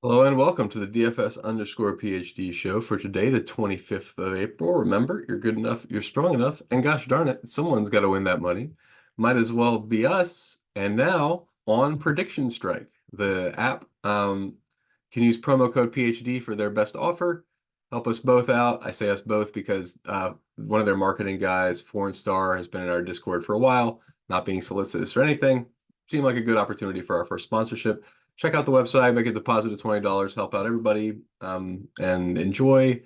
Hello and welcome to the DFS_PhD show for today, the 25th of April. Remember, you're good enough, you're strong enough, and gosh darn it, someone's got to win that money. Might as well be us. And now on PredictionStrike, the app can use promo code PhD for their best offer. Help us both out. I say us both because one of their marketing guys, Foreign Star, has been in our Discord for a while, not being solicitous or anything. Seemed like a good opportunity for our first sponsorship. Check out the website, make a deposit of $20, help out everybody, and enjoy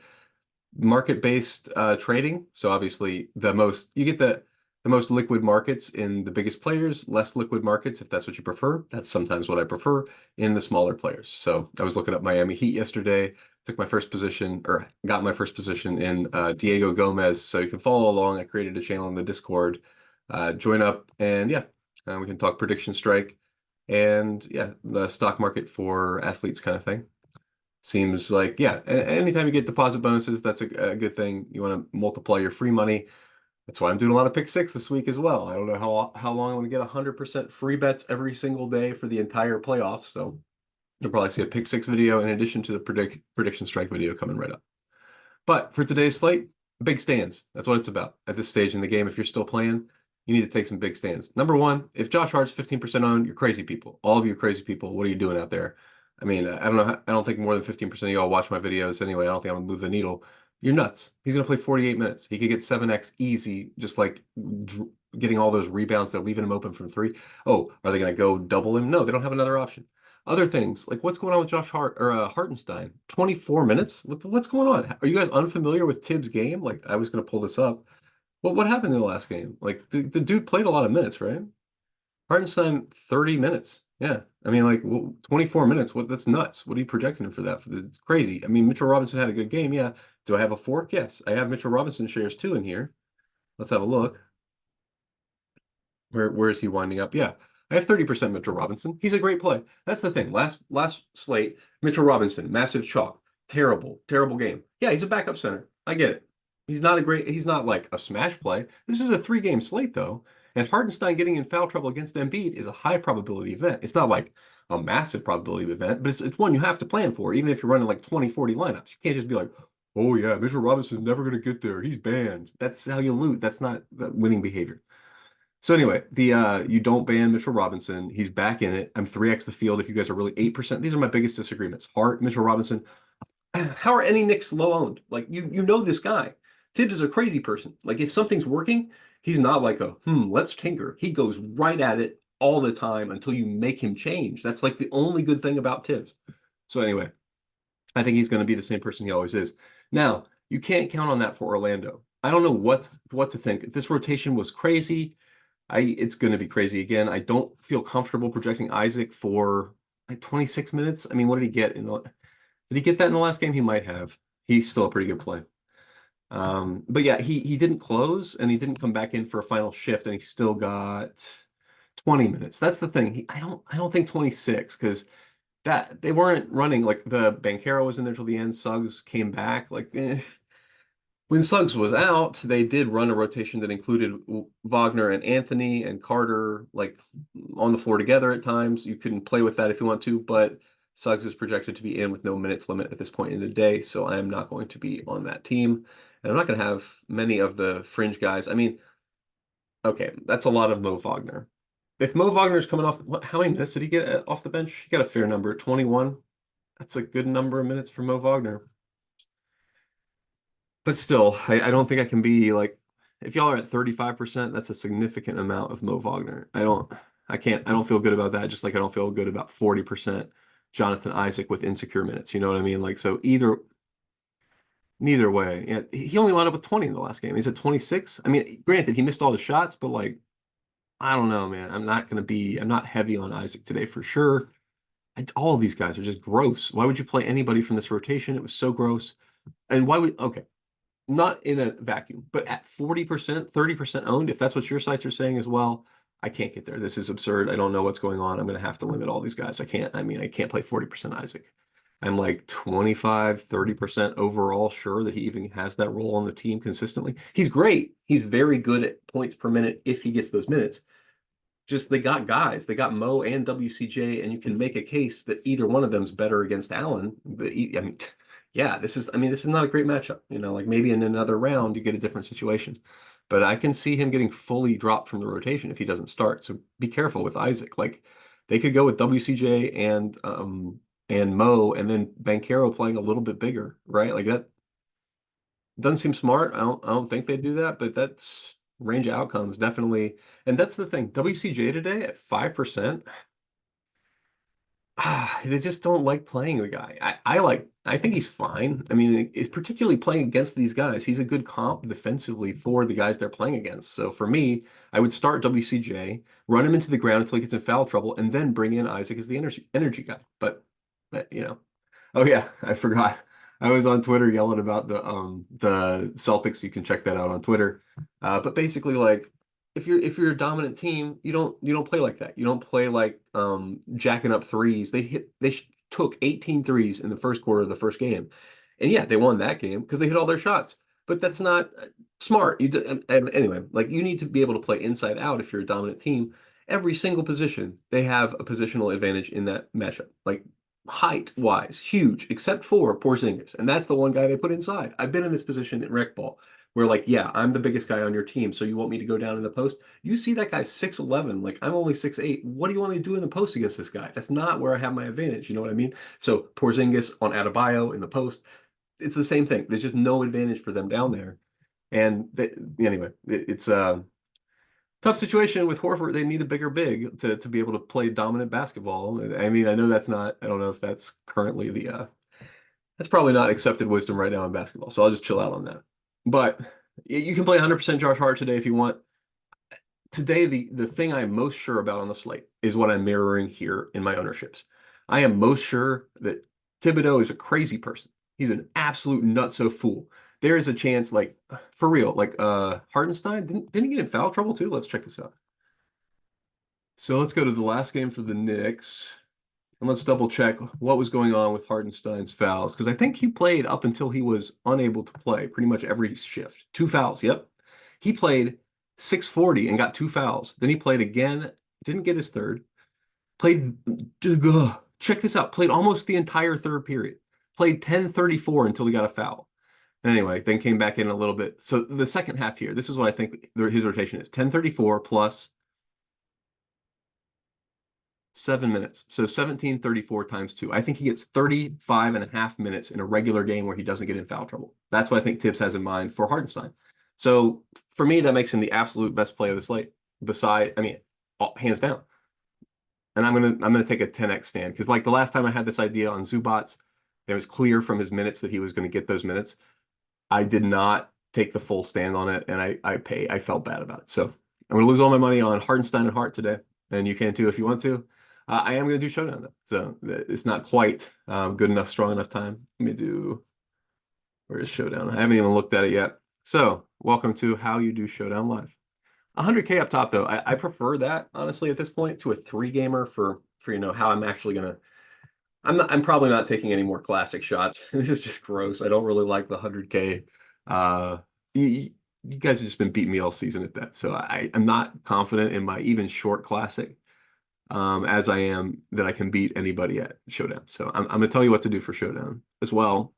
market-based trading. So obviously, you get the most liquid markets in the biggest players, less liquid markets if that's what you prefer. That's sometimes what I prefer in the smaller players. So I was looking at Miami Heat yesterday, took my first position or got my first position in Diego Gomez. So you can follow along. I created a channel in the Discord. Join up, and yeah, we can talk prediction strike and yeah, the stock market for athletes kind of thing. Seems like, yeah, anytime you get deposit bonuses, that's a good thing. You want to multiply your free money. That's why I'm doing a lot of pick six this week as well. I don't know how long I'm going to get 100% free bets every single day for the entire playoffs. So you'll probably see a pick six video in addition to the prediction strike video coming right up. But for today's slate, big stands. That's what it's about at this stage in the game. If you're still playing, you need to take some big stands. Number one, if Josh Hart's 15% owned, you're crazy people. All of you crazy people. What are you doing out there? I mean, I don't know. I don't think more than 15% of y'all watch my videos anyway. I don't think I'm gonna move the needle. You're nuts. He's gonna play 48 minutes. He could get 7x easy, just like getting all those rebounds. They're leaving him open from three. Oh, are they gonna go double him? No, they don't have another option. Other things, like what's going on with Josh Hart or Hartenstein? 24 minutes? What's going on? Are you guys unfamiliar with Tibbs' game? Like, I was going to pull this up. What happened in the last game? Like, the dude played a lot of minutes, right? Hartenstein, 30 minutes. Yeah. I mean, like, 24 minutes. That's nuts. What are you projecting him for that? It's crazy. I mean, Mitchell Robinson had a good game. Yeah. Do I have a fork? Yes. I have Mitchell Robinson shares too in here. Let's have a look. Where is he winding up? Yeah. I have 30% Mitchell Robinson. He's a great play. That's the thing. Last slate, Mitchell Robinson, massive chalk. Terrible, terrible game. Yeah, he's a backup center. I get it. He's not like a smash play. This is a 3-game slate though. And Hartenstein getting in foul trouble against Embiid is a high probability event. It's not like a massive probability event, but it's one you have to plan for, even if you're running like 20, 40 lineups. You can't just be like, oh yeah, Mitchell Robinson's never going to get there. He's banned. That's how you lose. That's not winning behavior. So anyway, the you don't ban Mitchell Robinson. He's back in it. I'm 3x the field if you guys are really 8%. These are my biggest disagreements. Hart, Mitchell Robinson. How are any Knicks low owned? Like you know this guy. Tibbs is a crazy person. Like if something's working, he's not like let's tinker. He goes right at it all the time until you make him change. That's like the only good thing about Tibbs. So anyway, I think he's going to be the same person he always is. Now, you can't count on that for Orlando. I don't know what to think. If this rotation was crazy, it's going to be crazy again. I don't feel comfortable projecting Isaac for like 26 minutes. I mean, what did he get did he get that in the last game? He might have. He's still a pretty good play. But yeah, he didn't close and he didn't come back in for a final shift and he still got 20 minutes. That's the thing. I don't think 26 because that they weren't running like the Bankero was in there till the end. Suggs came back. When Suggs was out, they did run a rotation that included Wagner and Anthony and Carter like on the floor together at times. You couldn't play with that if you want to, but Suggs is projected to be in with no minutes limit at this point in the day, so I am not going to be on that team. And I'm not going to have many of the fringe guys. I mean, okay, that's a lot of Mo Wagner. If Mo Wagner's coming off, how many minutes did he get off the bench? He got a fair number, 21. That's a good number of minutes for Mo Wagner. But still, I don't think I can be like, if y'all are at 35%, that's a significant amount of Mo Wagner. I don't feel good about that, just like I don't feel good about 40% Jonathan Isaac with insecure minutes. You know what I mean? Like, so neither way. Yeah, he only wound up with 20 in the last game. He's at 26. I mean, granted, he missed all the shots, but like, I don't know, man. I'm not heavy on Isaac today for sure. All of these guys are just gross. Why would you play anybody from this rotation? It was so gross. And okay, not in a vacuum, but at 40%, 30% owned, if that's what your sites are saying as well, I can't get there. This is absurd. I don't know what's going on. I'm going to have to limit all these guys. I can't play 40% Isaac. I'm like 25, 30% overall sure that he even has that role on the team consistently. He's great. He's very good at points per minute if he gets those minutes. just they got guys. They got Mo and WCJ, and you can make a case that either one of them's better against Allen. But I mean, yeah, this is not a great matchup. Like maybe in another round you get a different situation. But I can see him getting fully dropped from the rotation if he doesn't start. So be careful with Isaac. Like they could go with WCJ and Mo, and then Banchero playing a little bit bigger, right? Like that doesn't seem smart. I don't think they'd do that, but that's range of outcomes definitely. And that's the thing. WCJ today at 5%. They just don't like playing the guy. I think he's fine. I mean, it's particularly playing against these guys. He's a good comp defensively for the guys they're playing against. So for me, I would start WCJ, run him into the ground until he gets in foul trouble, and then bring in Isaac as the energy guy. But. Oh yeah, I forgot. I was on Twitter yelling about the Celtics. You can check that out on Twitter. But basically, like if you're a dominant team, you don't play like that. You don't play like jacking up threes. Took 18 threes in the first quarter of the first game, and yeah, they won that game because they hit all their shots. But that's not smart. And anyway, like you need to be able to play inside out if you're a dominant team. Every single position, they have a positional advantage in that matchup. Like height wise, huge, except for Porzingis. And that's the one guy they put inside. I've been in this position in rec ball where, like, yeah, I'm the biggest guy on your team. So you want me to go down in the post? You see that guy 6'11, like I'm only 6'8. What do you want me to do in the post against this guy? That's not where I have my advantage. You know what I mean? So Porzingis on Adebayo in the post, it's the same thing. There's just no advantage for them down there. And anyway, it's tough situation with Horford. They need a bigger big to be able to play dominant basketball. I mean, I know that's not, I don't know if that's currently that's probably not accepted wisdom right now in basketball. So I'll just chill out on that. But you can play 100% Josh Hart today if you want. Today, the thing I'm most sure about on the slate is what I'm mirroring here in my ownerships. I am most sure that Thibodeau is a crazy person. He's an absolute nutso fool. There is a chance, like for real, like Hartenstein didn't he get in foul trouble too? Let's check this out. So let's go to the last game for the Knicks. And let's double check what was going on with Hartenstein's fouls, because I think he played up until he was unable to play pretty much every shift. Two fouls, yep. He played 640 and got two fouls. Then he played again, didn't get his third. Played, check this out, played almost the entire third period. Played 10:34 until he got a foul. And anyway, then came back in a little bit. So the second half here, this is what I think his rotation is. 10:34 plus 7 minutes. So 17:34 times two. I think he gets 35 and a half minutes in a regular game where he doesn't get in foul trouble. That's what I think Tibbs has in mind for Hartenstein. So for me, that makes him the absolute best play of the slate. I mean, hands down. And I'm gonna take a 10x stand because like the last time I had this idea on Zubats, it was clear from his minutes that he was going to get those minutes. I did not take the full stand on it, and I felt bad about it. So I'm gonna lose all my money on Hartenstein and Hart today, and you can too if you want to. I am gonna do Showdown though, so it's not quite good enough, strong enough time. Let me do. Where is Showdown? I haven't even looked at it yet. So welcome to How You Do Showdown Live. 100K up top though. I prefer that honestly at this point to a three gamer for how I'm actually gonna. I'm probably not taking any more classic shots. This is just gross. I don't really like the 100K. Uh, you guys have just been beating me all season at that. So I'm not confident in my even short classic as I am that I can beat anybody at Showdown. So I'm going to tell you what to do for Showdown as well.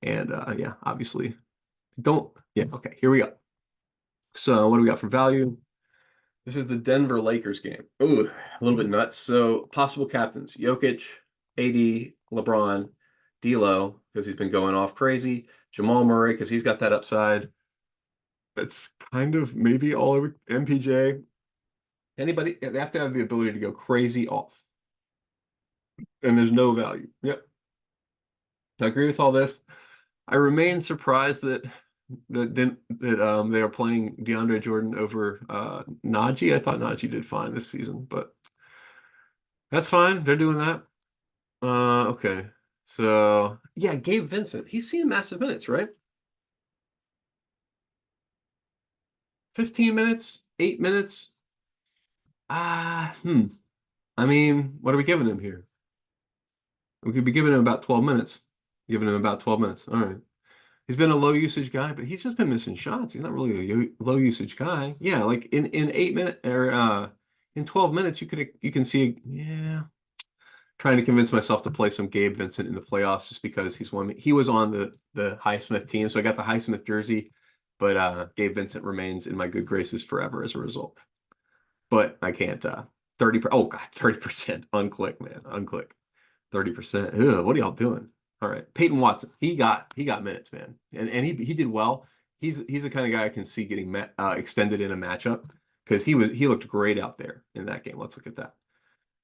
And yeah, obviously don't. Yeah, okay, here we go. So what do we got for value? This is the Denver Lakers game. Ooh, a little bit nuts. So possible captains: Jokic, AD, LeBron, D'Lo because he's been going off crazy, Jamal Murray because he's got that upside. That's kind of maybe all over MPJ. Anybody, they have to have the ability to go crazy off, and there's no value. Yep, I agree with all this. I remain surprised that they are playing DeAndre Jordan over Najee. I thought Najee did fine this season, but that's fine. They're doing that. Okay. So yeah, Gabe Vincent. He's seeing massive minutes, right? 15 minutes, 8 minutes. Hmm. I mean, what are we giving him here? We could be giving him about 12 minutes. Giving him about 12 minutes. All right. He's been a low usage guy, but he's just been missing shots. He's not really a low usage guy. Yeah, like in 8 minutes or in 12 minutes, you can see, yeah, trying to convince myself to play some Gabe Vincent in the playoffs just because he was on the Highsmith team, so I got the Highsmith jersey, but Gabe Vincent remains in my good graces forever as a result. But I can't 30% unclick, man. Unclick. 30%. Ugh, what are y'all doing? All right. Peyton Watson. He got minutes, man. And he did well. He's the kind of guy I can see getting extended in a matchup because he looked great out there in that game. Let's look at that.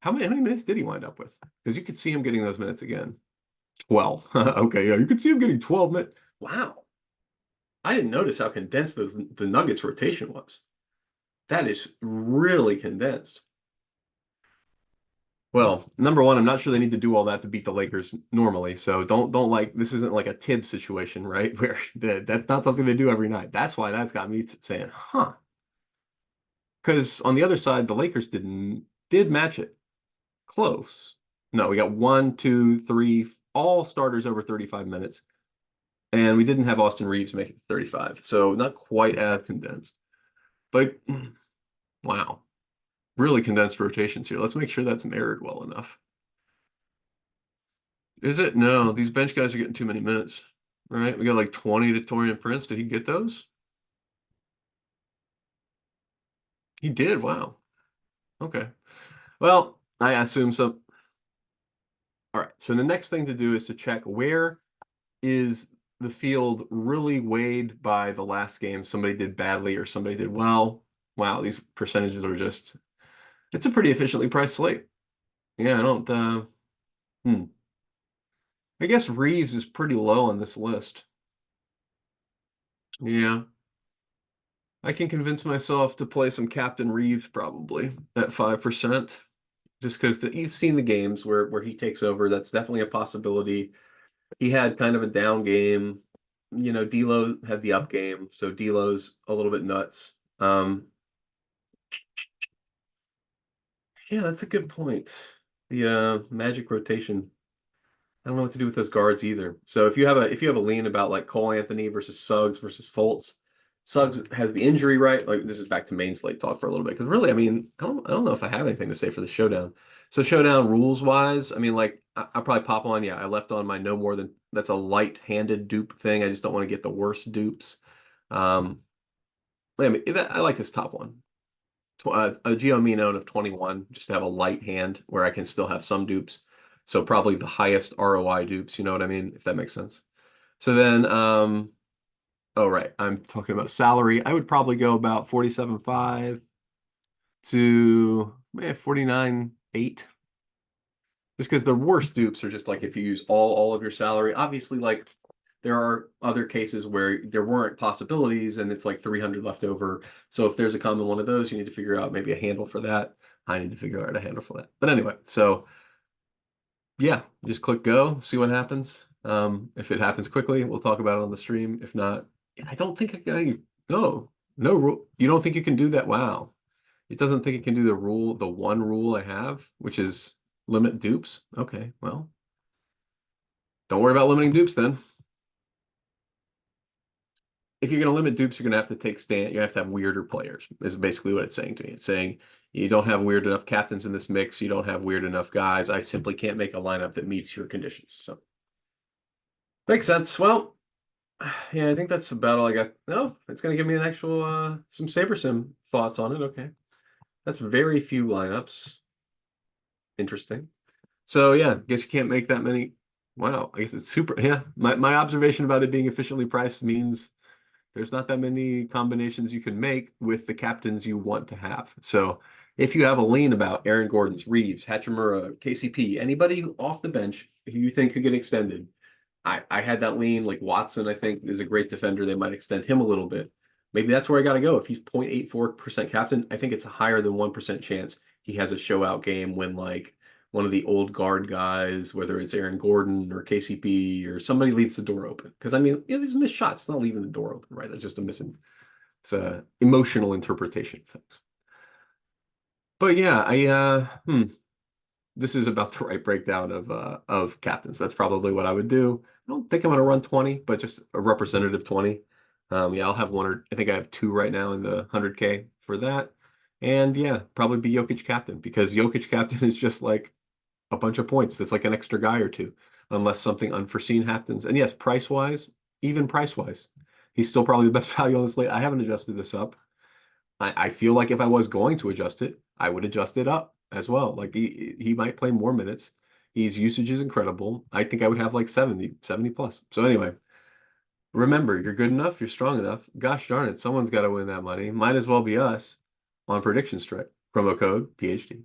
How many minutes did he wind up with? Because you could see him getting those minutes again. 12. Okay, yeah, you could see him getting 12 minutes. Wow. I didn't notice how condensed the Nuggets rotation was. That is really condensed. Well, number one, I'm not sure they need to do all that to beat the Lakers normally. So don't like this isn't like a Tibbs situation, right? Where that's not something they do every night. That's why that's got me saying, huh? Because on the other side, the Lakers did match it close. No, we got one, two, three, all starters over 35 minutes, and we didn't have Austin Reeves make it to 35, so not quite as condensed. But wow, really condensed rotations here. Let's make sure that's mirrored well enough. Is it? No, these bench guys are getting too many minutes. All right, we got like 20 to Taurean Prince. Did he get those? He did. Wow. Okay. Well, I assume so. All right. So the next thing to do is to check where is the field really weighed by the last game. Somebody did badly or somebody did well. Wow, these percentages are just, it's a pretty efficiently priced slate. Yeah, I don't, I guess Reeves is pretty low on this list. Yeah. I can convince myself to play some Captain Reeves probably at 5%, just because you've seen the games where he takes over. That's definitely a possibility. He had kind of a down game. You know, D'Lo had the up game, so D'Lo's a little bit nuts. Yeah, that's a good point. The Magic rotation. I don't know what to do with those guards either. So if you have a lean about like Cole Anthony versus Suggs versus Fultz, Suggs has the injury, right? Like this is back to main slate talk for a little bit because really, I mean, I don't know if I have anything to say for the showdown. So showdown rules wise, I mean, like I'll probably pop on. Yeah, I left on my no more than that's a light-handed dupe thing. I just don't want to get the worst dupes. Um, I mean, I like this top one. A Geo mean own of 21, just to have a light hand where I can still have some dupes. So probably the highest ROI dupes, you know what I mean? If that makes sense. So then, oh, right. I'm talking about salary. I would probably go about 47.5 to 49.8. Just because the worst dupes are just like if you use all of your salary. Obviously, like there are other cases where there weren't possibilities and it's like 300 left over. So if there's a common one of those, you need to figure out maybe a handle for that. I need to figure out a handle for that. But anyway, so yeah, just click go, see what happens. If it happens quickly, we'll talk about it on the stream. If not, I don't think I can. No rule. You don't think you can do that? Wow. It doesn't think it can do the one rule I have, which is limit dupes. Okay, well, don't worry about limiting dupes then. If you're going to limit dupes, you're going to have to take stand. You have to have weirder players. Is basically what it's saying to me. It's saying you don't have weird enough captains in this mix. You don't have weird enough guys. I simply can't make a lineup that meets your conditions. So makes sense. Well, yeah, I think that's about all I got. No, it's going to give me an actual some SaberSim thoughts on it. Okay, that's very few lineups. Interesting. So yeah, guess you can't make that many. Wow, I guess it's super. Yeah, my observation about it being efficiently priced means there's not that many combinations you can make with the captains you want to have. So if you have a lean about Aaron Gordon's, Reeves, Hachimura, KCP, anybody off the bench who you think could get extended, I had that lean. Like Watson, I think is a great defender. They might extend him a little bit. Maybe that's where I got to go. If he's 0.84% captain, I think it's a higher than 1% chance he has a show out game when like one of the old guard guys, whether it's Aaron Gordon or KCP or somebody leaves the door open. Because I mean, these missed shots, it's not leaving the door open, right? That's just a missing, it's a emotional interpretation of things. But yeah, this is about the right breakdown of captains. That's probably what I would do. I don't think I'm gonna run 20, but just a representative 20. Yeah, I'll have one or I think I have two right now in the 100K for that. And yeah, probably be Jokic captain because Jokic captain is just like a bunch of points. That's like an extra guy or two, unless something unforeseen happens. And yes, price wise, even price wise, he's still probably the best value on the slate. I haven't adjusted this up. I feel like if I was going to adjust it, I would adjust it up as well. Like he might play more minutes. His usage is incredible. I think I would have like 70 plus. So anyway, remember, you're good enough, you're strong enough. Gosh darn it, someone's got to win that money. Might as well be us on Prediction Strike. Promo code PhD.